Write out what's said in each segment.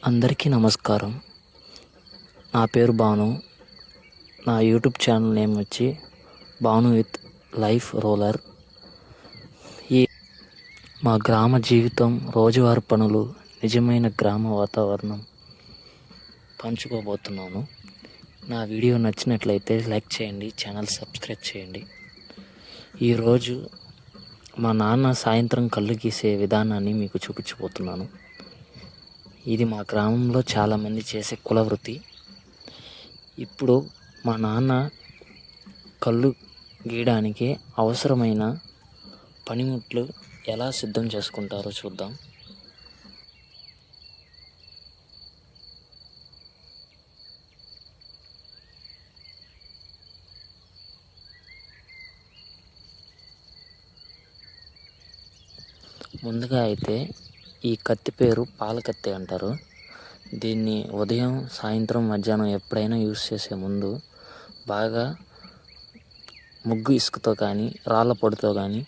అందరికీ నమస్కారం. నా పేరు భాను. నా యూట్యూబ్ ఛానల్ నేమ్ వచ్చి భాను విత్ లైఫ్ రోలర్. ఈ మా గ్రామ జీవితం, రోజువారీ పనులు, నిజమైన గ్రామ వాతావరణం పంచుకోబోతున్నాను. నా వీడియో నచ్చినట్లయితే లైక్ చేయండి, ఛానల్ సబ్స్క్రైబ్ చేయండి. ఈరోజు మా నాన్న సాయంత్రం కళ్ళు గీసే విధానాన్ని మీకు చూపించబోతున్నాను. ఇది మా గ్రామంలో చాలామంది చేసే కుల వృత్తి. ఇప్పుడు మా నాన్న కళ్ళు గీయడానికి అవసరమైన పనిముట్లు ఎలా సిద్ధం చేసుకుంటారో చూద్దాం. ముందుగా అయితే ఈ కత్తి పేరు పాల కత్తి అంటారు. దీన్ని ఉదయం, సాయంత్రం, మధ్యాహ్నం ఎప్పుడైనా యూస్ చేసే ముందు బాగా ముగ్గు ఇసుకతో కానీ రాళ్ళ పొడితో కానీ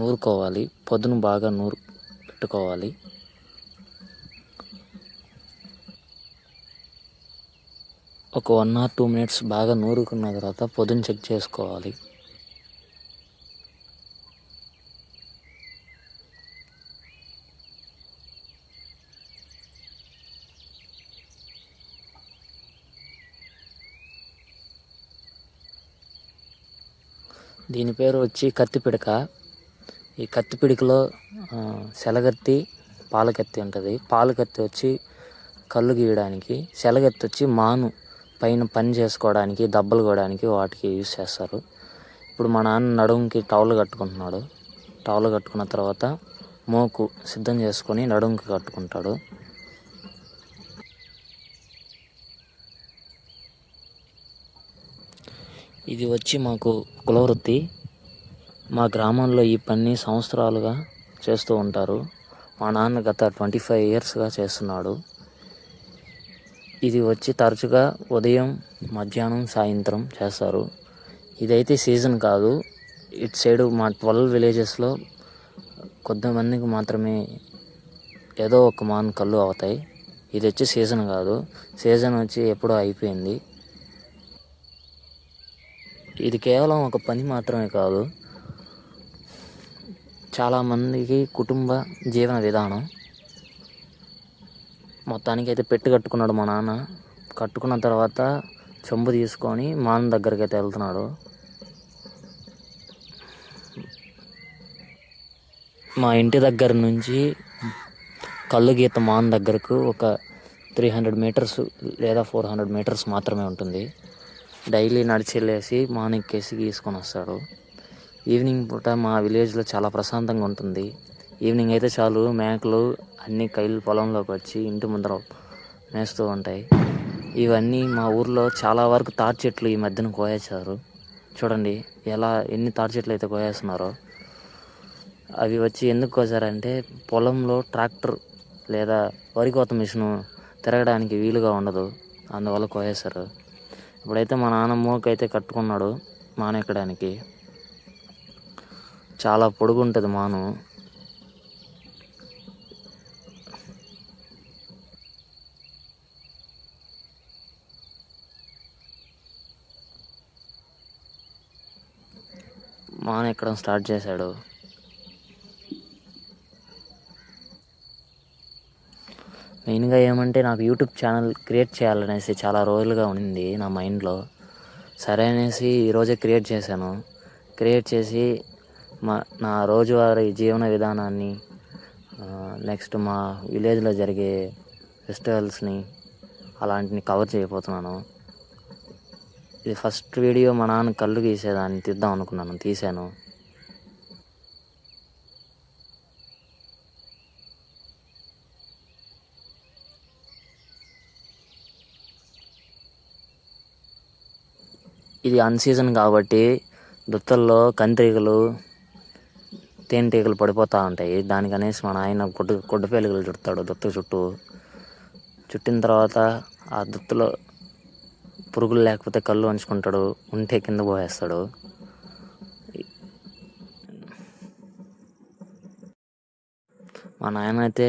నూరుకోవాలి. పొద్దున బాగా నూరు పెట్టుకోవాలి. ఒక 1 or 2 minutes బాగా నూరుకున్న తర్వాత పొద్దున చెక్ చేసుకోవాలి. దీని పేరు వచ్చి కత్తి పిడక. ఈ కత్తి పిడికలో సెలగత్తి, పాలకత్తి ఉంటుంది. పాలకత్తి వచ్చి కళ్ళు గీయడానికి, సెలగత్తి వచ్చి మాను పైన పని చేసుకోవడానికి, దెబ్బలు కోయడానికి వాటికి యూజ్ చేస్తారు. ఇప్పుడు మా నాన్న నడుముకి టవల్ కట్టుకుంటున్నాడు. టవల్ కట్టుకున్న తర్వాత మోకు సిద్ధం చేసుకొని నడుముకి కట్టుకుంటాడు. ఇది వచ్చి మాకు కులవృత్తి. మా గ్రామంలో ఈ పని సంవత్సరాలుగా చేస్తూ ఉంటారు. మా నాన్న గత 25 yearsగా చేస్తున్నాడు. ఇది వచ్చి తరచుగా ఉదయం, మధ్యాహ్నం, సాయంత్రం చేస్తారు. ఇదైతే సీజన్ కాదు. ఇటు సైడు మా 12 villagesలో కొంతమందికి మాత్రమే ఏదో ఒక మాన్ కళ్ళు అవుతాయి. ఇది వచ్చి సీజన్ కాదు. సీజన్ వచ్చి ఎప్పుడో అయిపోయింది. ఇది కేవలం ఒక పని మాత్రమే కాదు, చాలామందికి కుటుంబ జీవన విధానం. మొత్తానికైతే పెట్టి కట్టుకున్నాడు మా నాన్న. కట్టుకున్న తర్వాత చెంబు తీసుకొని మాన్ దగ్గరికి అయితే వెళ్తున్నాడు. మా ఇంటి దగ్గర నుంచి కళ్ళు గీత మాన్ దగ్గరకు ఒక 300 meters లేదా 400 meters మాత్రమే ఉంటుంది. డైలీ నడిచి వెళ్ళేసి మాన్ ఎక్కేసి గీసుకొని వస్తాడు. ఈవినింగ్ పూట మా విలేజ్లో చాలా ప్రశాంతంగా ఉంటుంది. ఈవినింగ్ అయితే చాలు, మేకలు అన్ని కైలు పొలంలోకి వచ్చి ఇంటి ముందర మేస్తూ ఉంటాయి. ఇవన్నీ మా ఊర్లో చాలా వరకు తాటి చెట్లు ఈ మధ్యన కోయేశారు. చూడండి ఎన్ని తాటి చెట్లు అయితే కోయేస్తున్నారో. అవి వచ్చి ఎందుకు కోసారంటే పొలంలో ట్రాక్టర్ లేదా వరి కోత మిషను తిరగడానికి వీలుగా ఉండదు, అందువల్ల కోయేశారు. ఇప్పుడైతే మా నాన్న మోకైతే కట్టుకున్నాడు మాను ఎక్కడానికి. చాలా పొడుగు ఉంటుంది మాను. మాను ఎక్కడం స్టార్ట్ చేశాడు. మెయిన్గా ఏమంటే నాకు యూట్యూబ్ ఛానల్ క్రియేట్ చేయాలనేసి చాలా రోజులుగా ఉంది నా మైండ్లో. సరే అనేసి ఈరోజే క్రియేట్ చేశాను. క్రియేట్ చేసి నా రోజువారీ జీవన విధానాన్ని, నెక్స్ట్ మా విలేజ్లో జరిగే ఫెస్టివల్స్ని అలాంటిని కవర్ చేయబోతున్నాను. ఇది ఫస్ట్ వీడియో మా నాన్న కళ్ళు గీసేదాన్ని తీద్దాం అనుకున్నాను, తీశాను. ఇది అన్సీజన్ కాబట్టి దుత్తల్లో కంత్రీగలు, తేనెటీగలు పడిపోతూ ఉంటాయి. దానికనేసి మా నాయన గుడ్డ పేలుగులు చుడతాడు దుత్త చుట్టూ. చుట్టిన తర్వాత ఆ దుత్తులో పురుగులు లేకపోతే కళ్ళు ఉంచుకుంటాడు, ఉంటే కింద పోయేస్తాడు. మా నాయన అయితే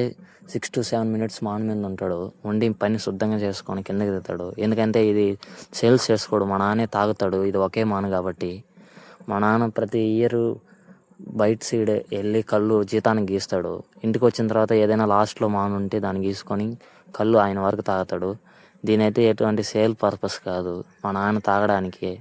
6 to 7 మినిట్స్ మాన్ మీద ఉంటాడు. వండి పని శుద్ధంగా చేసుకొని కిందకి దిగుతాడు. ఎందుకంటే ఇది సేల్స్ చేసుకోడు, మా నాన్నే తాగుతాడు. ఇది ఒకే మాను కాబట్టి మా నాన్న ప్రతి ఇయర్ బయట సైడ్ వెళ్ళి కళ్ళు జీతానికి గీస్తాడు. ఇంటికి వచ్చిన తర్వాత ఏదైనా లాస్ట్లో మాను ఉంటే దాన్ని గీసుకొని కళ్ళు ఆయన వరకు తాగుతాడు. దీనైతే ఎటువంటి సేల్ పర్పస్ కాదు, మా నాన్న తాగడానికి.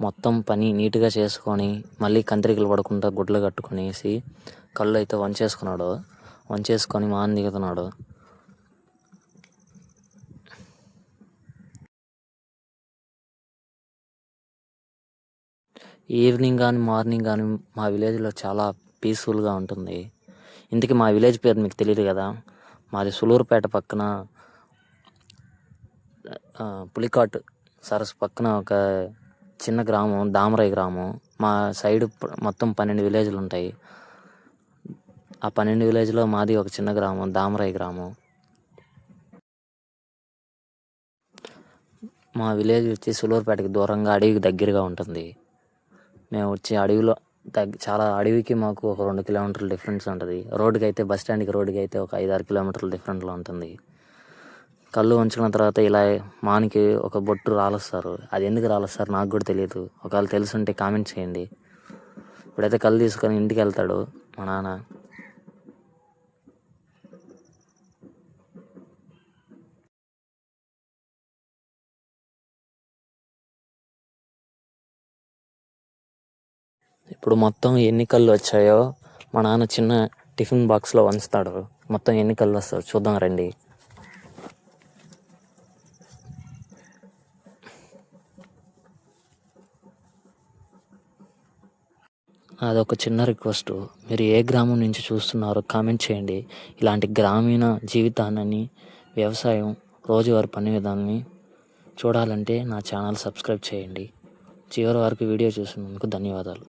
మొత్తం పని నీట్గా చేసుకొని మళ్ళీ కంత్రికలు పడకుండా గుడ్లు కట్టుకునేసి కళ్ళు అయితే వంచేసుకొని మాన దిగుతున్నాడు. ఈవినింగ్ కానీ మార్నింగ్ కానీ మా విలేజ్లో చాలా పీస్ఫుల్గా ఉంటుంది. ఇందుకే మా విలేజ్ పేరు మీకు తెలియదు కదా, మాది సులూరుపేట పక్కన పులికాట్ సరస్సు పక్కన ఒక చిన్న గ్రామం, దామరై గ్రామం. మా సైడ్ మొత్తం 12 విలేజ్లు ఉంటాయి. ఆ 12 విలేజ్లో మాది ఒక చిన్న గ్రామం, దామరై గ్రామం. మా విలేజ్ వచ్చి సులూరుపేటకి దూరంగా అడవికి దగ్గరగా ఉంటుంది. మేము వచ్చి అడవిలో చాలా అడవికి మాకు ఒక 2 కిలోమీటర్ల డిఫరెన్స్ ఉంటుంది. రోడ్డుకి అయితే బస్ స్టాండ్కి రోడ్డుకి అయితే ఒక 5-6 కిలోమీటర్ల డిఫరెంట్లో ఉంటుంది. కళ్ళు ఉంచుకున్న తర్వాత ఇలా మానికి ఒక బొట్టు రాలుస్తారు. అది ఎందుకు రాలుస్తారు నాకు కూడా తెలియదు. ఒకవేళ తెలుసుంటే కామెంట్ చేయండి. ఇప్పుడైతే కళ్ళు తీసుకొని ఇంటికి వెళ్తాడు మా నాన్న. ఇప్పుడు మొత్తం ఎన్ని కళ్ళు వచ్చాయో మా నాన్న చిన్న టిఫిన్ బాక్స్లో వంచుతాడు. మొత్తం ఎన్ని కళ్ళు వస్తాయో చూద్దాం రండి. అదొక చిన్న రిక్వెస్ట్, మీరు ఏ గ్రామం నుంచి చూస్తున్నారో కామెంట్ చేయండి. ఇలాంటి గ్రామీణ జీవితాన్ని, వ్యవసాయం, రోజువారీ పని విధానాన్ని చూడాలంటే నా ఛానల్ సబ్స్క్రైబ్ చేయండి. చివరి వరకు వీడియో చూసినందుకు ధన్యవాదాలు.